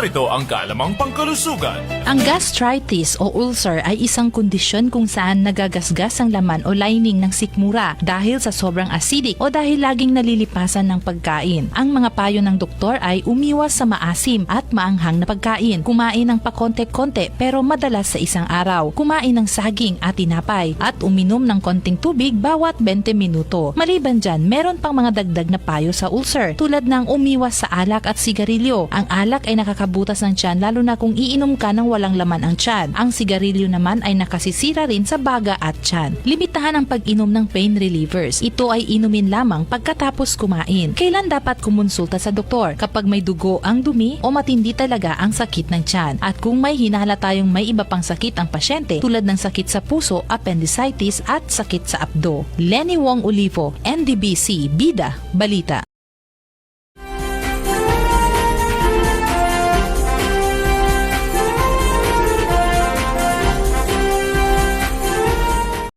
narito ang kaalamang pangkalusugan. Ang gastritis o ulcer ay isang kondisyon kung saan nagagasgas ang laman o lining ng sikmura dahil sa sobrang acidic o dahil laging nalilipasan ng pagkain. Ang mga payo ng doktor ay umiwas sa maasim at maanghang na pagkain, kumain ng pakonte-konte pero madalas sa isang araw, kumain ng saging at tinapay, at uminom ng konting tubig bawat 20 minuto. Maliban dyan, meron pang mga dagdag na payo sa ulcer tulad ng umiwas sa alak at sigarilyo. Ang alak ay nakakabutas ng tiyan lalo na kung iinom ka ng walang laman ang tiyan. Ang sigarilyo naman ay nakasisira rin sa baga at tiyan. Limitahan ang pag-inom ng pain relievers. Ito ay inumin lamang pagkatapos kumain. Kailan dapat kumonsulta sa doktor? Kapag may dugo ang dumi o matindi talaga ang sakit ng tiyan. At kung may hinala tayong may iba pang sakit ang pasyente tulad ng sakit sa puso, appendicitis at sakit sa abdo. Lenny Wong Olivo, NDBC, Bida, Balita.